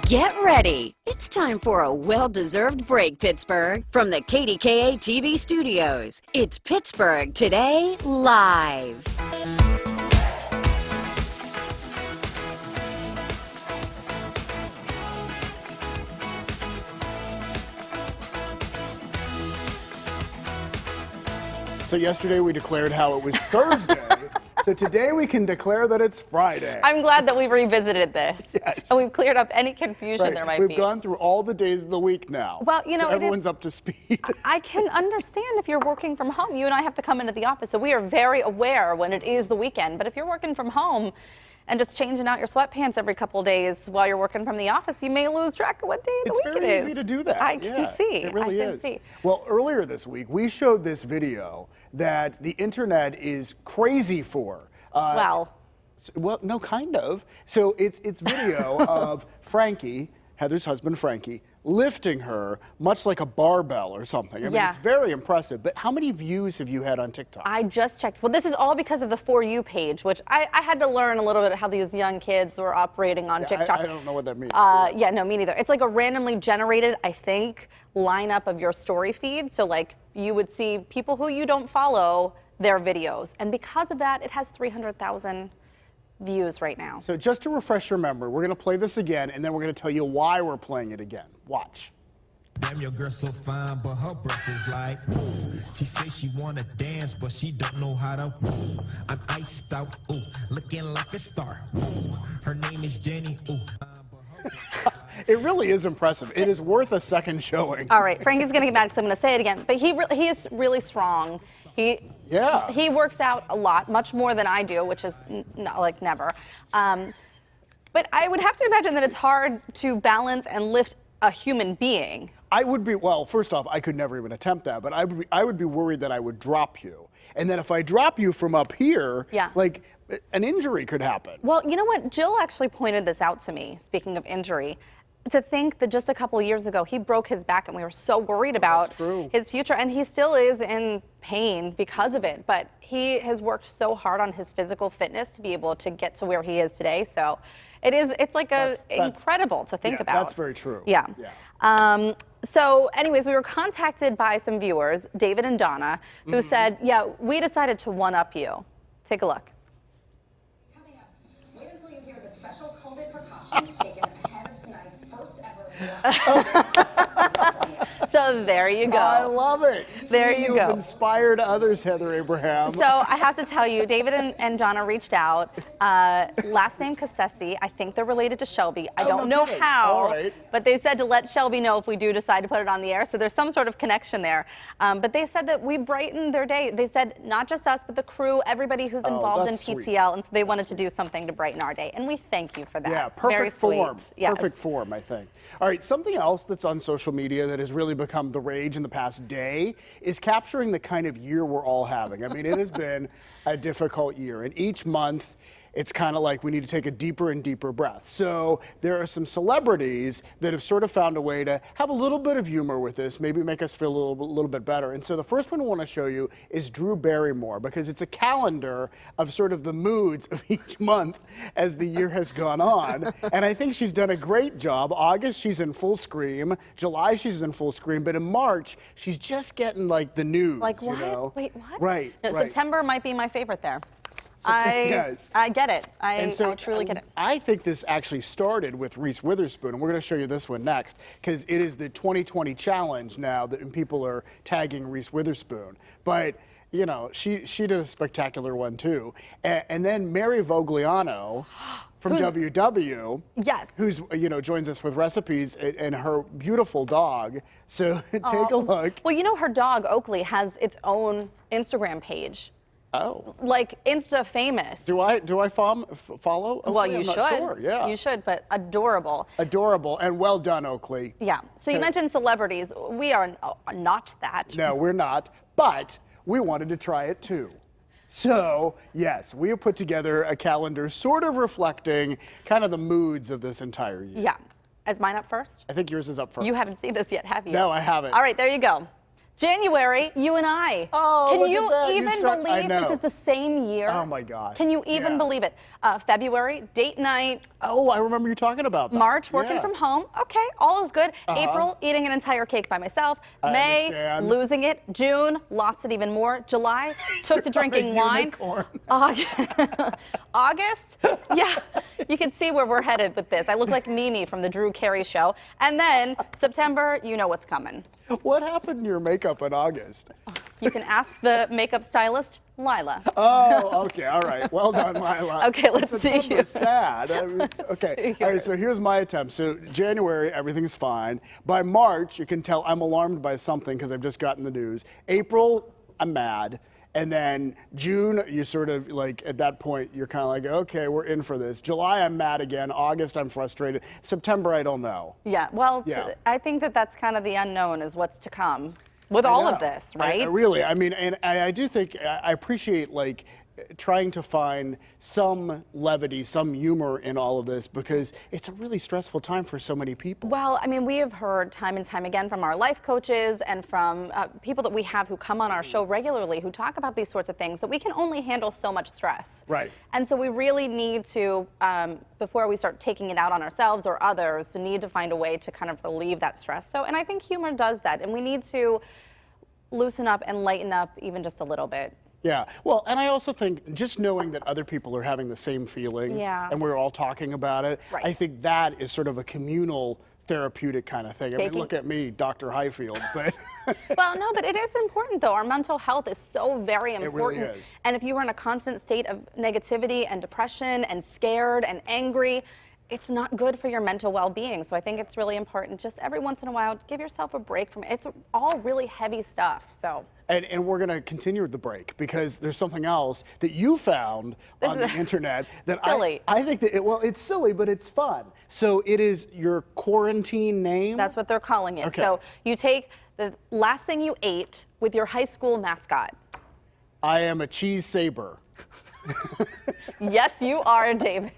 Get ready. It's time for a well-deserved break, Pittsburgh. From the KDKA TV studios, it's Pittsburgh Today Live. So yesterday we declared how it was Thursday. So today we can declare that it's Friday. I'm glad that we revisited this. Yes. And we've cleared up any confusion Right. there might be. We've gone through all the days of the week now. Well, you know, so everyone's up to speed. I can understand if you're working from home. You and I have to come into the office, so we are very aware when it is the weekend. But if you're working from home and just changing out your sweatpants every couple of days while you're working from the office, you may lose track of what day of the week it is. It's very easy to do that. I can see. It really I can is. see. Well, earlier this week, we showed this video that the internet is crazy for. Well, no, kind of. So it's video of Frankie, Heather's husband Frankie, lifting her much like a barbell or something. I mean, it's very impressive. But how many views have you had on TikTok? I just checked. Well, this is all because of the For You page, which I had to learn a little bit how these young kids were operating on TikTok. I don't know what that means. Yeah, no, me neither. It's like a randomly generated, I think, lineup of your story feed. So like you would see people who you don't follow, their videos. And because of that, it has 300,000 views right now. So just to refresh your memory, we're going to play this again, and then we're going to tell you why we're playing it again. Watch. Damn, your girl so fine, but her breath is like, ooh. She says she wanna dance, but she don't know how to, ooh. I'm iced out, ooh, looking like a star, ooh. Her name is Jenny, ooh. It really is impressive. It is worth a second showing. All right, Frankie's gonna get mad because I'm gonna say it again, but he is really strong. He works out a lot, much more than I do, which is like never. But I would have to imagine that it's hard to balance and lift a human being. I would be, well, first off, I could never even attempt that, but I would be worried that I would drop you. And then if I drop you from up here, like an injury could happen. Well, you know what? Jill actually pointed this out to me, speaking of injury. To think that just a couple of years ago, he broke his back and we were so worried about his future. And he still is in pain because of it. But he has worked so hard on his physical fitness to be able to get to where he is today. So it's like incredible to think about. That's very true. Yeah. So anyways, we were contacted by some viewers, David and Donna, who said, yeah, we decided to one-up you. Take a look. Coming up, wait until you hear the special COVID precautions taken ahead of tonight's first ever. So there you go. I love it. There you go. You've inspired others, Heather Abraham. So I have to tell you, David and Donna reached out. Last name Cassesi. I think they're related to Shelby. I don't know how, but they said to let Shelby know if we do decide to put it on the air. So there's some sort of connection there. But they said that we brightened their day. They said not just us, but the crew, everybody who's involved in PTL. And so they wanted to do something to brighten our day. And we thank you for that. Yeah, perfect form. Yes. Perfect form, I think. All right, something else that's on social media that has really become the rage in the past day is capturing the kind of year we're all having. I mean, it has been a difficult year, and each month it's kind of like we need to take a deeper and deeper breath. So there are some celebrities that have sort of found a way to have a little bit of humor with this, maybe make us feel a little bit better. And so the first one I want to show you is Drew Barrymore, because it's a calendar of sort of the moods of each month as the year has gone on. And I think she's done a great job. August, she's in full scream. July, she's in full scream. But in March, she's just getting like the news. Like what? You know? Wait, what? Right. No, right. September might be my favorite there. Yes. I get it. I so, truly get it. I think this actually started with Reese Witherspoon, and we're going to show you this one next, because it is the 2020 challenge now that people are tagging Reese Witherspoon. But you know, she did a spectacular one too. And then Mary Vogliano from WW, who's joins us with recipes, and her beautiful dog. So take a look. Well, you know, her dog Oakley has its own Instagram page. Oh. Like Insta famous. Do I follow Oakley? Well, you I'm should. Not sure. Yeah. You should, but adorable. Adorable, and well done, Oakley. Yeah. So you mentioned celebrities. We are not that. No, we're not. But we wanted to try it too. So, yes, we have put together a calendar sort of reflecting kind of the moods of this entire year. Yeah. Is mine up first? I think yours is up first. You haven't seen this yet, have you? No, I haven't. All right, there you go. January, you and I. Oh, Can look you at that. even believe this is the same year? Oh my gosh. Can you even believe it? February, date night. Oh, I remember you talking about that. March, working from home. Okay, all is good. April, eating an entire cake by myself. I May, understand. losing it. June, lost it even more. July, took to drinking wine. Unicorn. August, yeah, you can see where we're headed with this. I look like Mimi from the Drew Carey Show. And then September, you know what's coming. What happened to your makeup in August? You can ask the makeup stylist, Lila. Oh, okay, all right. Well done, Lila. Okay, let's see September's you. sad. Okay, all right, so here's my attempt. So January, everything's fine. By March, you can tell I'm alarmed by something because I've just gotten the news. April, I'm mad. And then June, you sort of like, at that point, you're kind of like, okay, we're in for this. July, I'm mad again. August, I'm frustrated. September, I don't know. Yeah, well, I think that's kind of the unknown is what's to come with all of this, right? Really, I mean, and I do think, I appreciate like trying to find some levity, some humor in all of this because it's a really stressful time for so many people. Well, I mean, we have heard time and time again from our life coaches and from people that we have who come on our show regularly who talk about these sorts of things that we can only handle so much stress. Right. And so we really need to, before we start taking it out on ourselves or others, to need to find a way to kind of relieve that stress. So, and I think humor does that, and we need to loosen up and lighten up even just a little bit. Yeah, well, and I also think just knowing that other people are having the same feelings and we're all talking about it, I think that is sort of a communal therapeutic kind of thing. I mean, look at me, Dr. Highfield, but... Well, no, but it is important, though. Our mental health is so very important. It really is. And if you are in a constant state of negativity and depression and scared and angry, it's not good for your mental well-being. So I think it's really important just every once in a while, give yourself a break from it. It's all really heavy stuff, so... And we're going to continue the break because there's something else that you found on the internet that silly. I think that, well, it's silly, but it's fun. So it is your quarantine name? That's what they're calling it. Okay. So you take the last thing you ate with your high school mascot. I am a cheese saber. Yes, you are, David.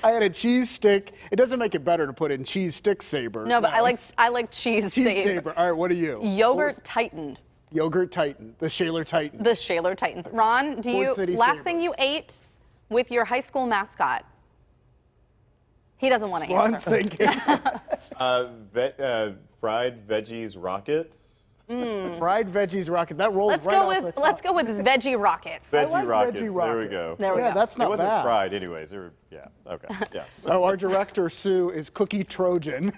I had a cheese stick. It doesn't make it better to put in cheese stick saber. No, but I like cheese saber. All right, what are you? Yogurt Titan. Yogurt Titan, the Shaler Titan. The Shaler Titans. Ron, do you last thing you ate with your high school mascot? He doesn't want to answer. Ron's thinking. Fried veggies rockets. Fried veggies rocket. That rolls let's right off the top. Let's go with veggie rockets. Veggie rockets. veggie There we rocket. go. There we go. That's not It wasn't bad. fried, anyways. They were, yeah. Okay. Yeah. Oh, our director Sue is Cookie Trojan.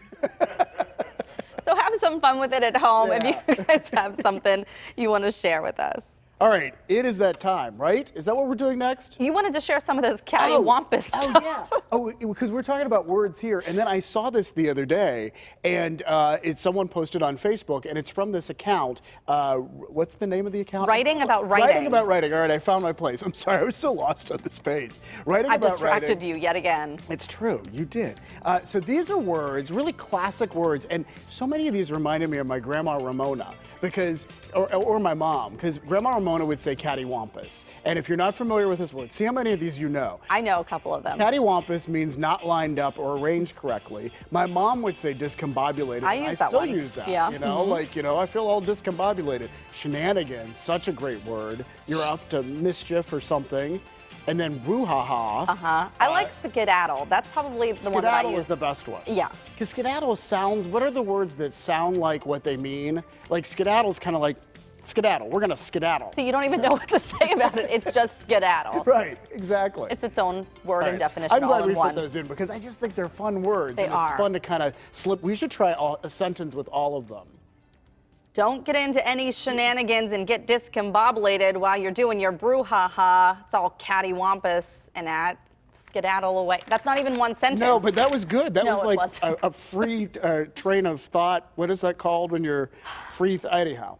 So have some fun with it at home if you guys have something you want to share with us. All right, it is that time, right? Is that what we're doing next? You wanted to share some of those cattywampus stuff. Oh, yeah. Oh, because we're talking about words here. And then I saw this the other day, and it's someone posted on Facebook, and it's from this account. What's the name of the account? Writing about writing. Writing about writing. All right, I found my place. I'm sorry, I was so lost on this page. Writing I've about distracted writing. you yet again. It's true, you did. So these are words, really classic words, and so many of these reminded me of my grandma Ramona, because, or my mom, because Grandma Ramona would say cattywampus. And if you're not familiar with this word, see how many of these you know. I know a couple of them. Cattywampus means not lined up or arranged correctly. My mom would say discombobulated. I use that still one. use that. Yeah. You know, like, you know, I feel all discombobulated. Shenanigans, such a great word. You're up to mischief or something. And then brouhaha. I like skedaddle. That's probably the one that I Skedaddle use. is the best one. Yeah. Because skedaddle sounds, what are the words that sound like what they mean? Like skedaddle's kind of like, skedaddle, we're gonna skedaddle. So you don't even know what to say about it. It's just skedaddle. Right, exactly. It's its own word and definition I'm glad all we in one. put those in because I just think they're fun words. They and are. It's fun to kind of slip. We should try a sentence with all of them. Don't get into any shenanigans and get discombobulated while you're doing your brouhaha. It's all cattywampus and that. Skedaddle away. That's not even one sentence. No, but that was good. That No, was it like wasn't. a free train of thought. What is that called when you're free? Anyhow.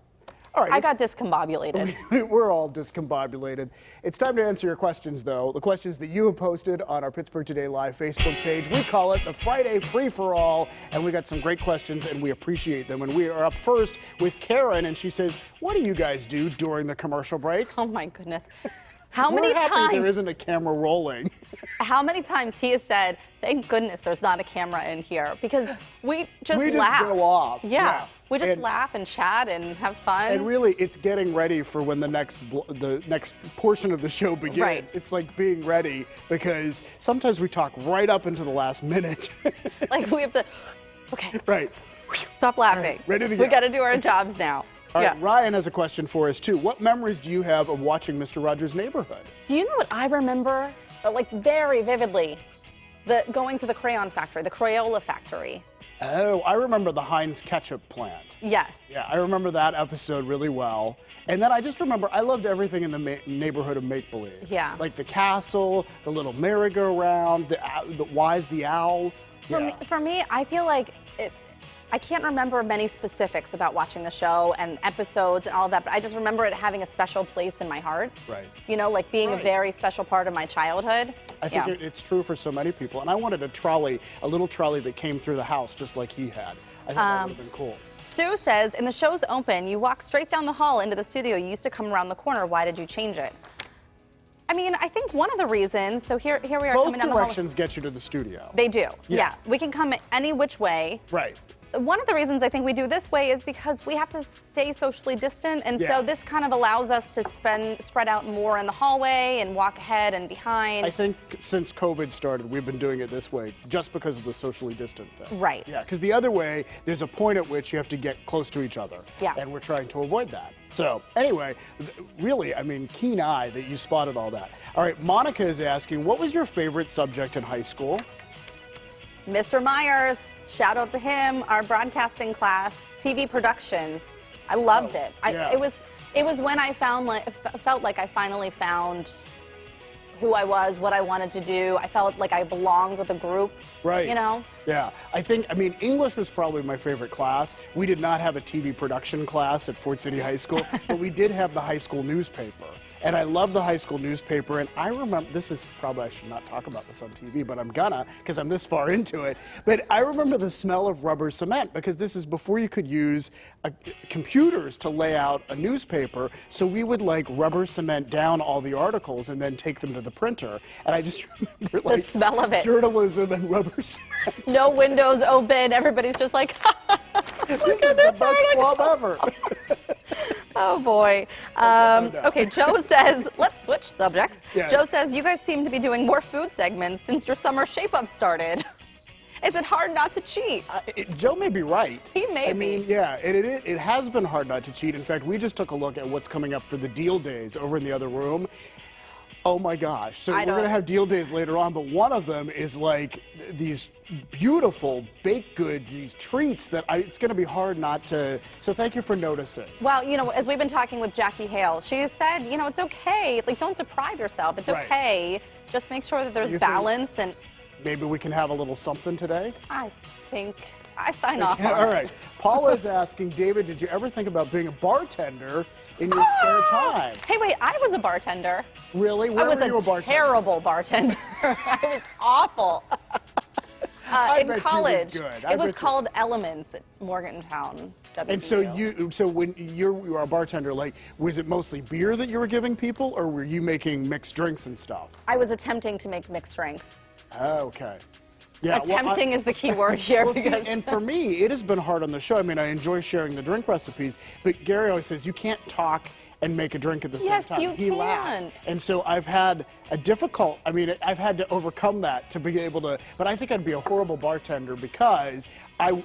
All right. I got discombobulated. We're all discombobulated. It's time to answer your questions, though. The questions that you have posted on our Pittsburgh Today Live Facebook page. We call it the Friday Free-for-All, and we got some great questions, and we appreciate them. And we are up first with Karen, and she says, what do you guys do during the commercial breaks? Oh, my goodness. How We're many happy times? there isn't a camera rolling. How many times he has said, "Thank goodness there's not a camera in here," because we just We just laugh. go off. Yeah. We just And- laugh and chat and have fun. And really, it's getting ready for when the next portion of the show begins. Right. It's like being ready because sometimes we talk right up into the last minute. Like we have to, okay, Right. stop laughing. ready to We go. got to do our jobs now. All Yeah. right, Ryan has a question for us too. What memories do you have of watching Mr. Rogers' Neighborhood? Do you know what I remember, like very vividly? Going to the crayon factory, the Crayola factory. Oh, I remember the Heinz ketchup plant. Yes. Yeah, I remember that episode really well. And then I just remember I loved everything in the neighborhood of make-believe. Yeah. Like the castle, the little merry-go-round, the Wise the Owl. For me, I feel like I can't remember many specifics about watching the show and episodes and all of that, but I just remember it having a special place in my heart. Right. You know, like being a Right. very special part of my childhood. I think it's true for so many people. And I wanted a little trolley that came through the house just like he had. I think that would have been cool. Sue says, in the show's open, you walk straight down the hall into the studio. You used to come around the corner. Why did you change it? I mean, I think one of the reasons, so here we are Both coming down the hall. directions get you to the studio. They do, Yeah. yeah. We can come any which way. Right. One of the reasons I think we do this way is because we have to stay socially distant, and Yeah. so this kind of allows us to spread out more in the hallway and walk ahead and behind. I think since COVID started, we've been doing it this way just because of the socially distant thing. Right. Yeah, because the other way, there's a point at which you have to get close to each other. Yeah. And we're trying to avoid that. So anyway, really, I mean, keen eye that you spotted all that. All right, Monica is asking, what was your favorite subject in high school? Mr. Myers, shout out to him, our broadcasting class, TV productions. I loved it. yeah. It was when I felt like I finally found who I was, what I wanted to do. I felt like I belonged with a group. Right. You know? Yeah, I mean, English was probably my favorite class. We did not have a TV production class at Fort City High School, but we did have the high school newspaper. And I love the high school newspaper, and I remember, this is probably, I should not talk about this on TV, but I'm gonna, because I'm this far into it. But I remember the smell of rubber cement, because this is before you could use computers to lay out a newspaper, so we would like rubber cement down all the articles and then take them to the printer. And I just remember like smell of it. journalism and rubber cement. No windows open. Everybody's just like, This is the best club ever. oh boy. Okay, Joe says, let's switch subjects. Yes. Joe says, you guys seem to be doing more food segments since your summer shape-up started. Is it hard not to cheat? Joe may be right. He may I be. mean, yeah, it has been hard not to cheat. In fact, we just took a look at what's coming up for the deal days over in the other room. Oh my gosh. So we're going to have deal days later on, but one of them is like these beautiful baked goods, these treats that it's going to be hard not to. So thank you for noticing. Well, you know, as we've been talking with Jackie Hale, she said, you know, it's okay. Like, don't deprive yourself. It's Right. okay. Just make sure that there's You think- balance. And Maybe we can have a little something today? I think I sign off on All it. right. Paula is asking, David, did you ever think about being a bartender in your spare time? Hey, wait, I was a bartender. Really? I Where was were you a bartender? terrible bartender. I was awful. I in bet you were college, good. it was called Elements at Morgantown. And so WVU. so when you were a bartender, like, was it mostly beer that you were giving people, or were you making mixed drinks and stuff? I was attempting to make mixed drinks. Oh, okay. Yeah, Attempting is the key word here. Well, see, because and for me, it has been hard on the show. I mean, I enjoy sharing the drink recipes, but Gary always says you can't talk and make a drink at the same Yes, time. you He laughs. can. And so I've had I've had to overcome that to be able to, but I think I'd be a horrible bartender because I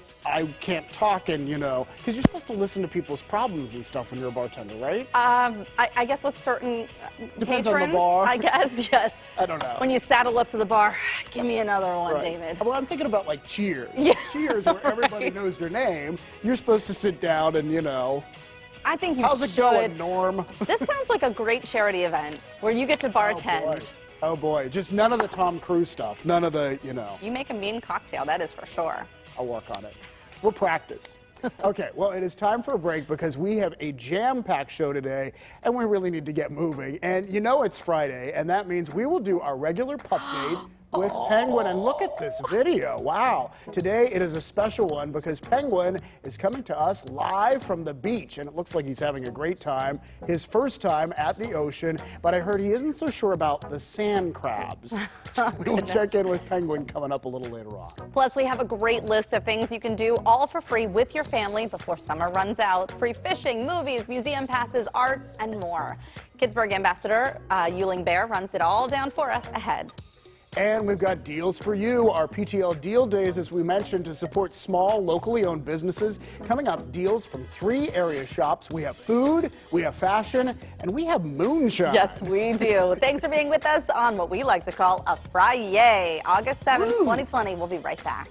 can't talk and, you know, because you're supposed to listen to people's problems and stuff when you're a bartender, right? I guess with certain Depends on the patrons, bar. I guess, yes. I don't know. When you saddle up to the bar, give me another one, Right. David. Well, I'm thinking about like Cheers. Yeah, Cheers, where everybody right. knows your name. You're supposed to sit down and, you know, I think you how's it should. going, Norm? This sounds like a great charity event where you get to bartend. Oh boy, just none of the Tom Cruise stuff. None of the, you know, You make a mean cocktail, that is for sure. I'll work on it. We'll practice. Okay, well, it is time for a break because we have a jam-packed show today, and we really need to get moving. And you know it's Friday, and that means we will do our regular pup date with Penguin. And look at this video. Wow. Today it is a special one because Penguin is coming to us live from the beach. And it looks like he's having a great time. His first time at the ocean. But I heard he isn't so sure about the sand crabs. So we will check in with Penguin coming up a little later on. Plus, we have a great list of things you can do all for free with your family before summer runs out. Free fishing, movies, museum passes, art, and more. Pittsburgh Ambassador Yuling Bear runs it all down for us ahead. And we've got deals for you. Our PTL Deal Days, as we mentioned, to support small, locally owned businesses. Coming up, deals from 3 area shops. We have food, we have fashion, and we have moonshine. Yes, we do. Thanks for being with us on what we like to call a Friday, August 7th, 2020. We'll be right back.